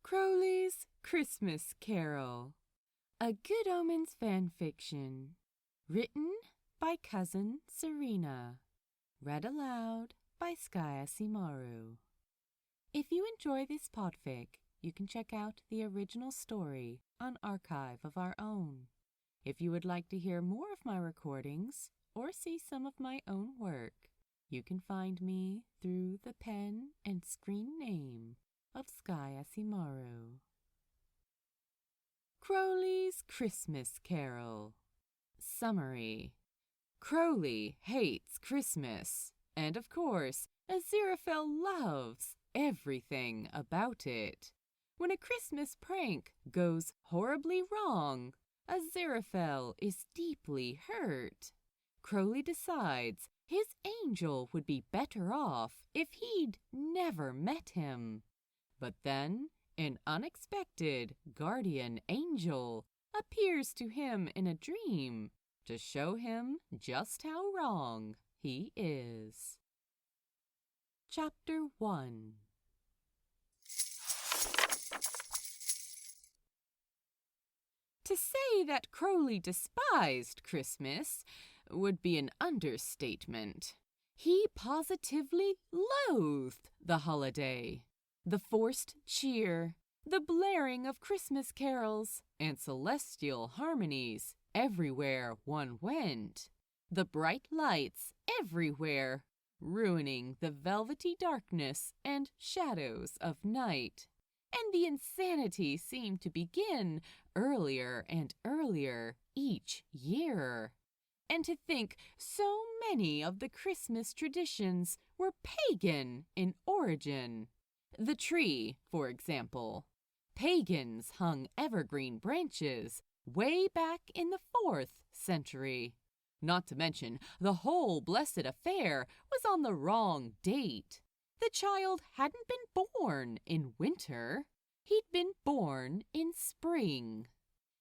Crowley's Christmas Carol, a Good Omens fanfiction, written by CousinSerena, read aloud by SkyAsimaru. If you enjoy this podfic, you can check out the original story on Archive of Our Own. If you would like to hear more of my recordings or see some of my own work, you can find me through the pen and screen name of SkyAsimaru. Crowley's Christmas Carol. Summary. Crowley hates Christmas, and of course, Aziraphale loves everything about it. When a Christmas prank goes horribly wrong, Aziraphale is deeply hurt. Crowley decides his angel would be better off if he'd never met him. But then, an unexpected guardian angel appears to him in a dream to show him just how wrong he is. Chapter 1. To say that Crowley despised Christmas would be an understatement. He positively loathed the holiday. The forced cheer, the blaring of Christmas carols, and celestial harmonies everywhere one went. The bright lights everywhere, ruining the velvety darkness and shadows of night. And the insanity seemed to begin earlier and earlier each year. And to think so many of the Christmas traditions were pagan in origin. The tree, for example. Pagans hung evergreen branches way back in the 4th century. Not to mention, the whole blessed affair was on the wrong date. The child hadn't been born in winter. He'd been born in spring.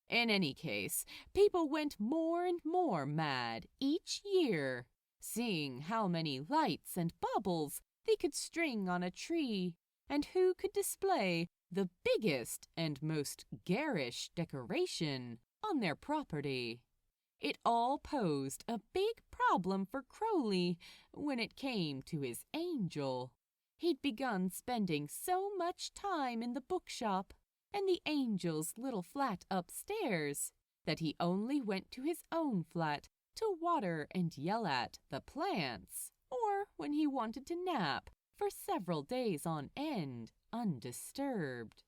In any case, people went more and more mad each year, seeing how many lights and baubles they could string on a tree, and who could display the biggest and most garish decoration on their property. It all posed a big problem for Crowley when it came to his angel. He'd begun spending so much time in the bookshop and the angel's little flat upstairs that he only went to his own flat to water and yell at the plants, or when he wanted to nap for several days on end, undisturbed.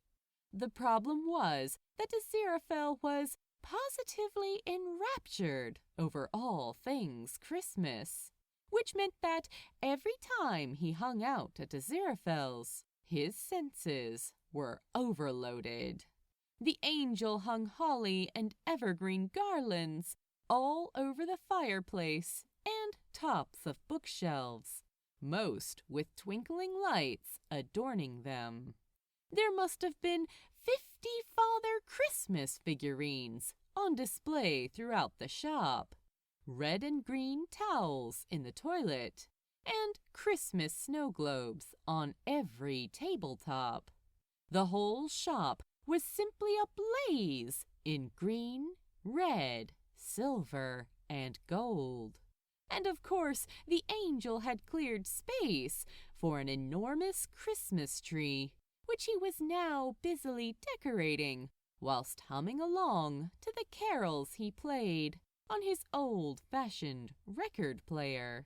The problem was that Aziraphale was positively enraptured over all things Christmas, which meant that every time he hung out at Aziraphale's, his senses were overloaded. The angel hung holly and evergreen garlands all over the fireplace and tops of bookshelves, most with twinkling lights adorning them. There must have been 50 Father Christmas figurines on display throughout the shop, red and green towels in the toilet, and Christmas snow globes on every tabletop. The whole shop was simply ablaze in green, red, silver, and gold. And of course, the angel had cleared space for an enormous Christmas tree, which he was now busily decorating whilst humming along to the carols he played on his old-fashioned record player.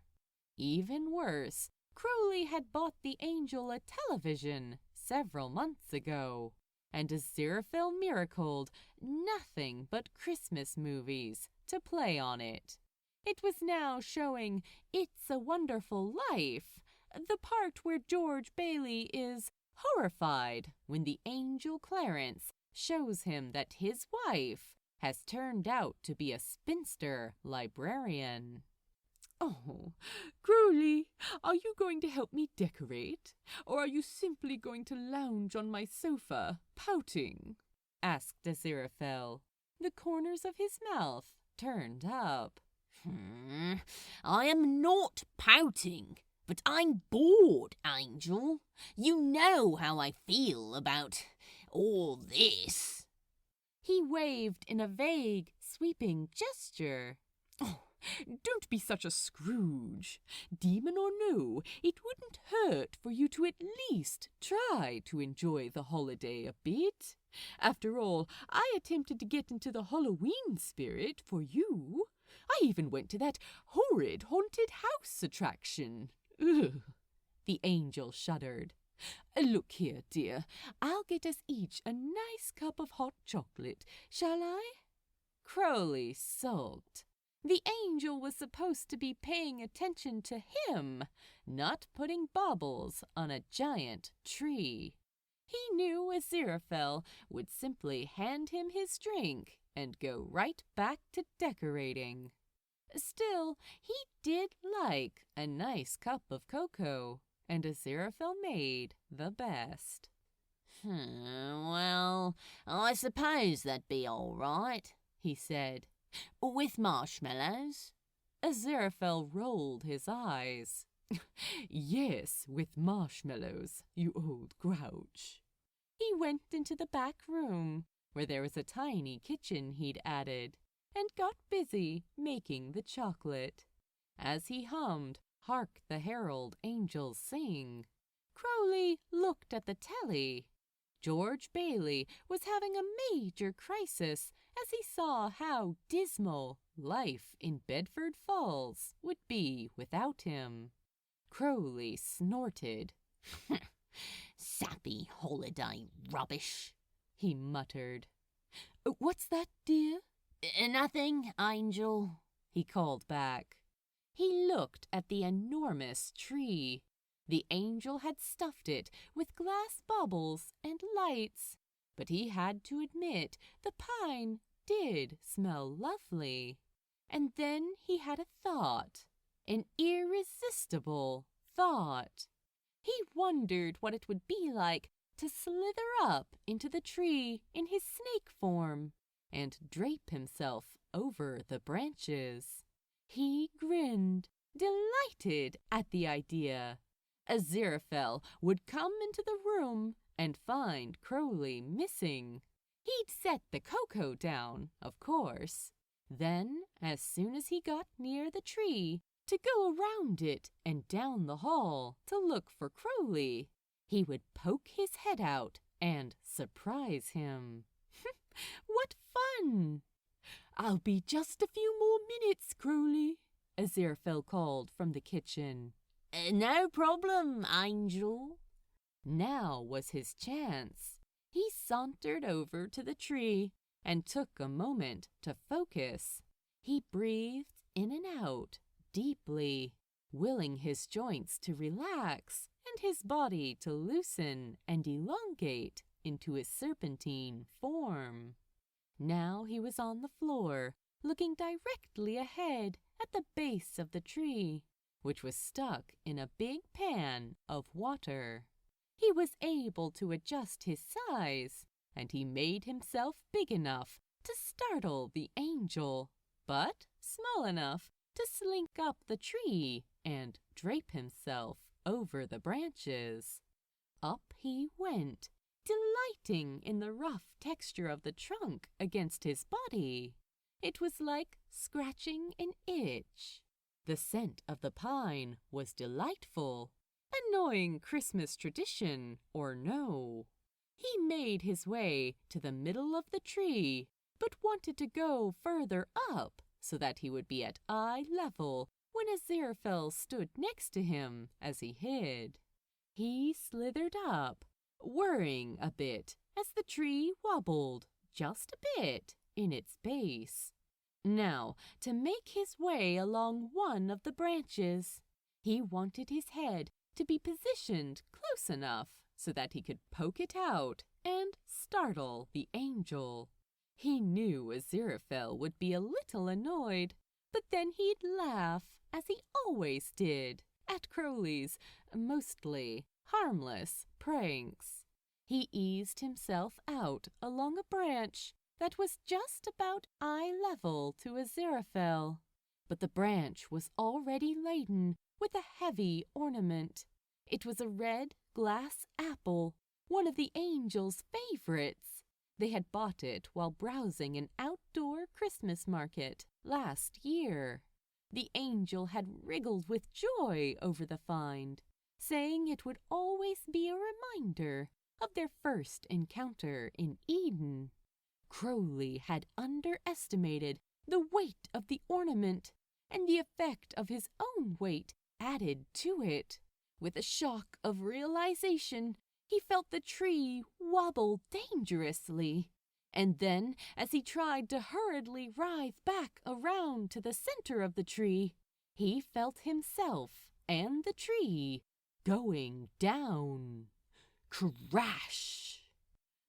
Even worse, Crowley had bought the angel a television several months ago, and Aziraphale miracled nothing but Christmas movies to play on it. It was now showing It's a Wonderful Life, the part where George Bailey is horrified when the angel Clarence shows him that his wife has turned out to be a spinster librarian. "Oh, Crowley, are you going to help me decorate, or are you simply going to lounge on my sofa, pouting?" asked Aziraphale, the corners of his mouth turned up. I am not pouting, but I'm bored, Angel. You know how I feel about All this. He waved in a vague, sweeping gesture. Oh, don't be such a Scrooge. Demon or no, it wouldn't hurt for you to at least try to enjoy the holiday a bit. After all, I attempted to get into the Halloween spirit for you. I even went to that horrid haunted house attraction. Ugh. The angel shuddered. Look here, dear, I'll get us each a nice cup of hot chocolate, shall I? Crowley sulked. The angel was supposed to be paying attention to him, not putting baubles on a giant tree. He knew Aziraphale would simply hand him his drink and go right back to decorating. Still, he did like a nice cup of cocoa, and Aziraphale made the best. Well, I suppose that'd be all right, he said. With marshmallows? Aziraphale rolled his eyes. Yes, with marshmallows, you old grouch. He went into the back room, where there was a tiny kitchen he'd added, and got busy making the chocolate. As he hummed, "Hark the Herald Angels Sing," Crowley looked at the telly. George Bailey was having a major crisis as he saw how dismal life in Bedford Falls would be without him. Crowley snorted. Sappy holiday rubbish, he muttered. What's that, dear? Nothing, Angel, he called back. He looked at the enormous tree. The angel had stuffed it with glass bubbles and lights, but he had to admit the pine did smell lovely. And then he had a thought, an irresistible thought. He wondered what it would be like to slither up into the tree in his snake form and drape himself over the branches. He grinned, delighted at the idea. Aziraphale would come into the room and find Crowley missing. He'd set the cocoa down, of course. Then, as soon as he got near the tree, to go around it and down the hall to look for Crowley, he would poke his head out and surprise him. What fun! I'll be just a few more minutes, Crowley, Aziraphale called from the kitchen. No problem, Angel. Now was his chance. He sauntered over to the tree and took a moment to focus. He breathed in and out deeply, willing his joints to relax and his body to loosen and elongate into his serpentine form. Now he was on the floor, looking directly ahead at the base of the tree, which was stuck in a big pan of water. He was able to adjust his size, and he made himself big enough to startle the angel, but small enough to slink up the tree and drape himself over the branches. Up he went, delighting in the rough texture of the trunk against his body. It was like scratching an itch. The scent of the pine was delightful, annoying Christmas tradition or no. He made his way to the middle of the tree, but wanted to go further up so that he would be at eye level when Aziraphale stood next to him as he hid. He slithered up, whirring a bit as the tree wobbled just a bit in its base. Now, to make his way along one of the branches, he wanted his head to be positioned close enough so that he could poke it out and startle the angel. He knew Aziraphale would be a little annoyed, but then he'd laugh, as he always did, at Crowley's mostly harmless pranks. He eased himself out along a branch that was just about eye level to Aziraphale, but the branch was already laden with a heavy ornament. It was a red glass apple one of the angel's favorites. They had bought it while browsing an outdoor Christmas market last year. The angel had wriggled with joy over the find, saying it would always be a reminder of their first encounter in Eden. Crowley had underestimated the weight of the ornament, and the effect of his own weight added to it. With a shock of realization, he felt the tree wobble dangerously. And then, as he tried to hurriedly writhe back around to the center of the tree, he felt himself and the tree going down. Crash!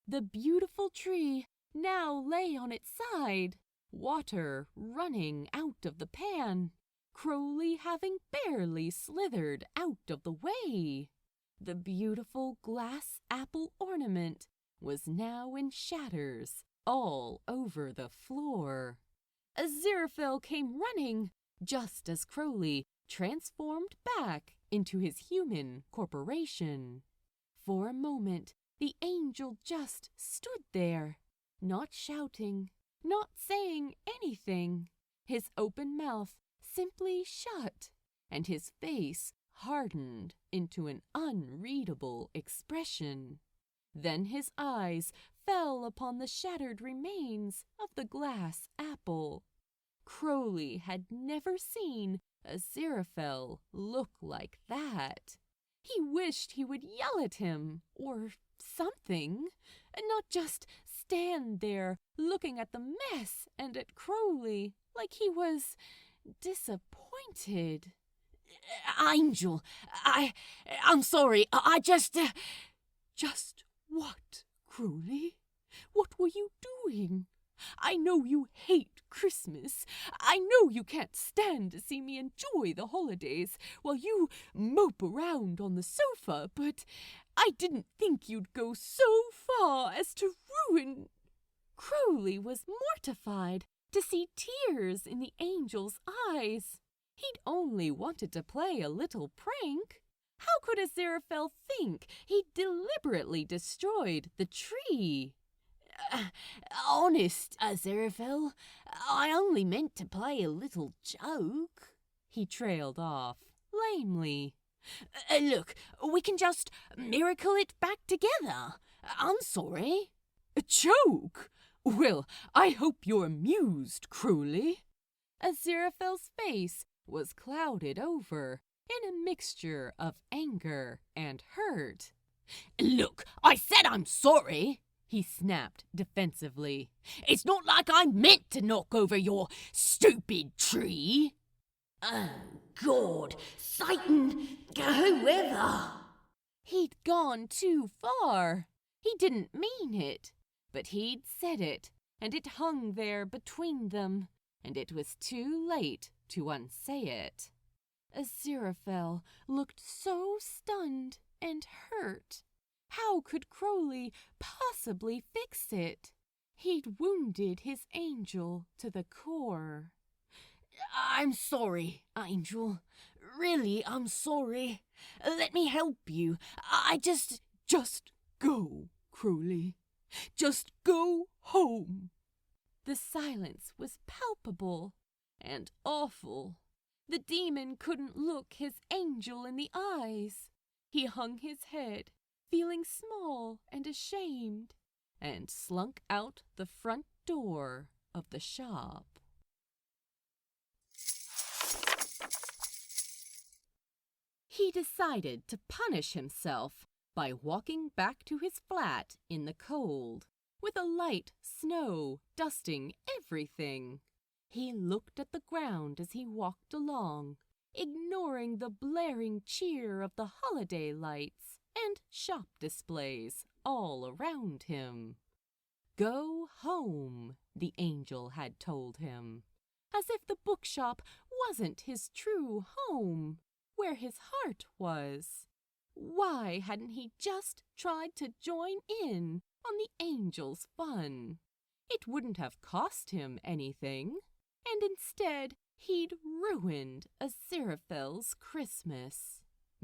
The beautiful tree now lay on its side, water running out of the pan, Crowley having barely slithered out of the way. The beautiful glass apple ornament was now in shatters all over the floor. Aziraphale came running just as Crowley transformed back into his human corporation. For a moment, the angel just stood there, not shouting, not saying anything, his open mouth simply shut, and his face hardened into an unreadable expression. Then his eyes fell upon the shattered remains of the glass apple. Crowley had never seen Aziraphale look like that. He wished he would yell at him, or something, and not just stand there looking at the mess and at Crowley like he was disappointed. Angel, I'm sorry, I just... Just what, Crowley? What were you doing? I know you hate Christmas. I know you can't stand to see me enjoy the holidays while you mope around on the sofa, but I didn't think you'd go so far as to ruin... Crowley was mortified to see tears in the angel's eyes. He'd only wanted to play a little prank. How could Aziraphale think he'd deliberately destroyed the tree? Honest, Aziraphale, I only meant to play a little joke. He trailed off, lamely. Look, we can just miracle it back together. I'm sorry. A joke? Well, I hope you're amused, Crowley. Aziraphale's face was clouded over in a mixture of anger and hurt. Look, I said I'm sorry, he snapped defensively. It's not like I meant to knock over your stupid tree. Oh, God, Satan, whoever. He'd gone too far. He didn't mean it, but he'd said it, and it hung there between them, and it was too late to unsay it. Aziraphale looked so stunned and hurt. How could Crowley possibly fix it? He'd wounded his angel to the core. I'm sorry, Angel. Really, I'm sorry. Let me help you. Just go, Crowley. Just go home. The silence was palpable and awful. The demon couldn't look his angel in the eyes. He hung his head, feeling small and ashamed, and slunk out the front door of the shop. He decided to punish himself by walking back to his flat in the cold, with a light snow dusting everything. He looked at the ground as he walked along, ignoring the blaring cheer of the holiday lights and shop displays all around him. Go home, the angel had told him, as if the bookshop wasn't his true home, where his heart was. Why hadn't he just tried to join in on the angel's fun? It wouldn't have cost him anything. And instead, he'd ruined Aziraphale's Christmas.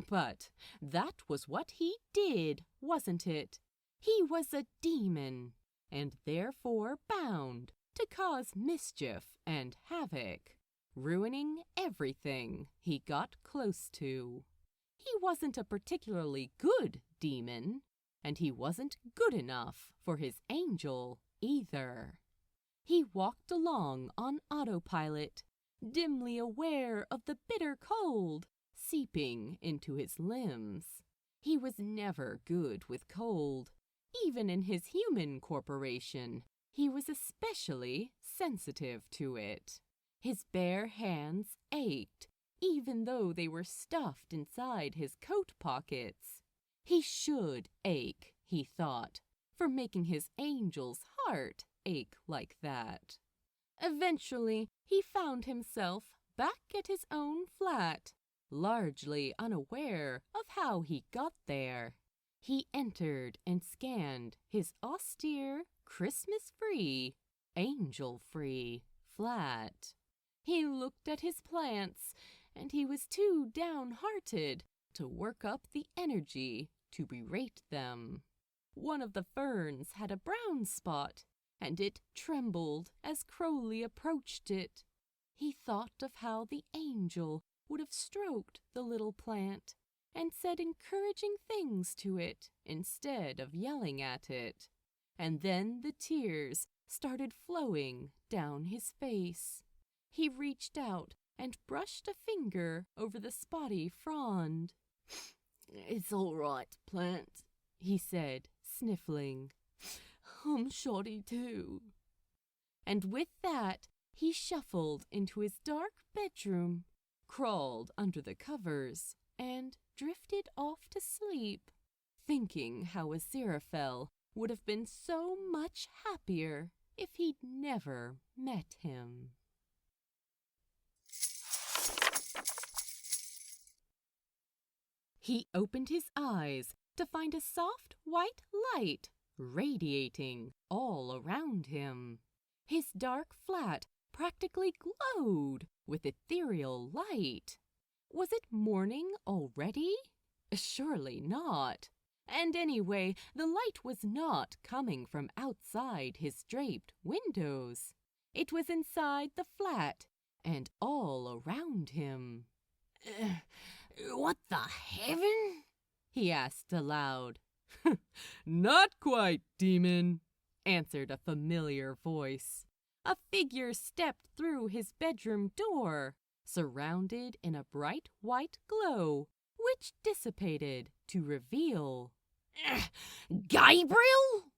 But that was what he did, wasn't it? He was a demon, and therefore bound to cause mischief and havoc, ruining everything he got close to. He wasn't a particularly good demon, and he wasn't good enough for his angel either. He walked along on autopilot, dimly aware of the bitter cold seeping into his limbs. He was never good with cold. Even in his human corporation, he was especially sensitive to it. His bare hands ached, even though they were stuffed inside his coat pockets. He should ache, he thought, for making his angel's heart ache like that. Eventually, he found himself back at his own flat, largely unaware of how he got there. He entered and scanned his austere, Christmas-free, angel-free flat. He looked at his plants, and he was too downhearted to work up the energy to berate them. One of the ferns had a brown spot, and it trembled as Crowley approached it. He thought of how the angel would have stroked the little plant and said encouraging things to it instead of yelling at it. And then the tears started flowing down his face. He reached out and brushed a finger over the spotty frond. "It's all right, plant," he said, sniffling. "I'm shoddy too." And with that, he shuffled into his dark bedroom, crawled under the covers, and drifted off to sleep, thinking how Aziraphale would have been so much happier if he'd never met him. He opened his eyes to find a soft white light radiating all around him. His dark flat practically glowed with ethereal light. Was it morning already? Surely not. And anyway, the light was not coming from outside his draped windows. It was inside the flat and all around him. What the heaven?" he asked aloud. "Not quite, demon," answered a familiar voice. A figure stepped through his bedroom door, surrounded in a bright white glow, which dissipated to reveal... "Gabriel?"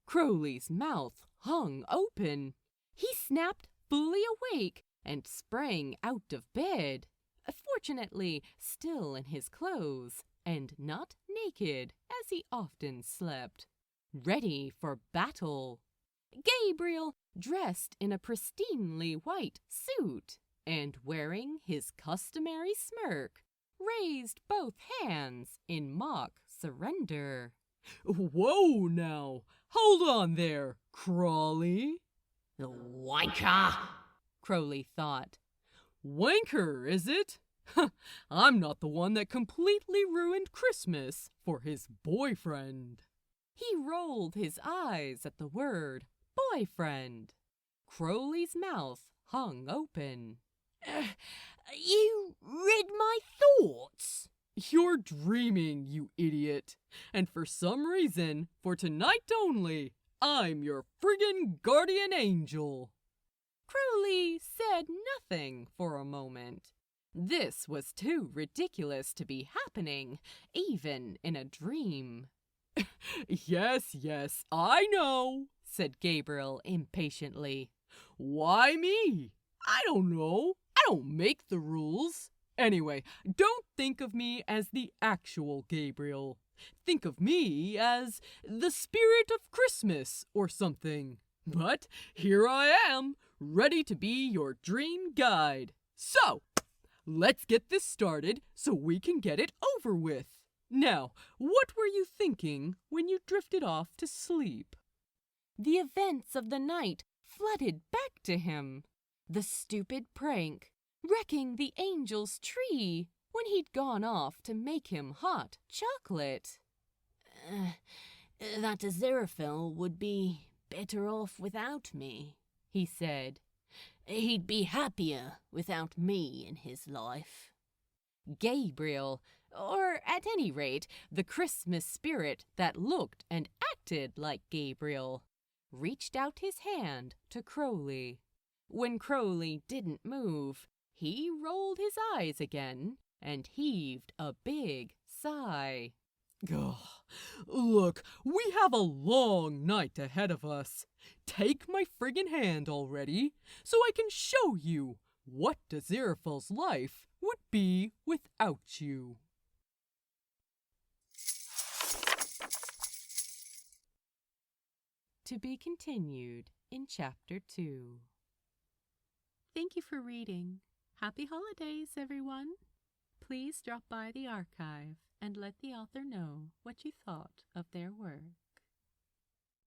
Crowley's mouth hung open. He snapped fully awake and sprang out of bed, fortunately still in his clothes and not naked as he often slept, ready for battle. Gabriel, dressed in a pristinely white suit and wearing his customary smirk, raised both hands in mock surrender. "Whoa now! Hold on there, Crowley!" "Wanker!" Crowley thought. "Wanker, is it? I'm not the one that completely ruined Christmas for his boyfriend." He rolled his eyes at the word boyfriend. Crowley's mouth hung open. You read my thoughts?" "You're dreaming, you idiot. And for some reason, for tonight only, I'm your friggin' guardian angel." Crowley said nothing for a moment. This was too ridiculous to be happening, even in a dream. Yes, I know," said Gabriel impatiently. "Why me? I don't know. I don't make the rules. Anyway, don't think of me as the actual Gabriel. Think of me as the spirit of Christmas or something. But here I am, ready to be your dream guide. So, let's get this started so we can get it over with. Now, what were you thinking when you drifted off to sleep?" The events of the night flooded back to him. The stupid prank, wrecking the angel's tree when he'd gone off to make him hot chocolate. that Aziraphale would be better off without me," he said. "He'd be happier without me in his life." Gabriel, or at any rate, the Christmas spirit that looked and acted like Gabriel, reached out his hand to Crowley. When Crowley didn't move, he rolled his eyes again and heaved a big sigh. Ugh. Look, we have a long night ahead of us. Take my friggin' hand already, so I can show you what Aziraphale's life would be without you. To be continued in Chapter 2. Thank you for reading. Happy holidays, everyone. Please drop by the archive and let the author know what you thought of their work.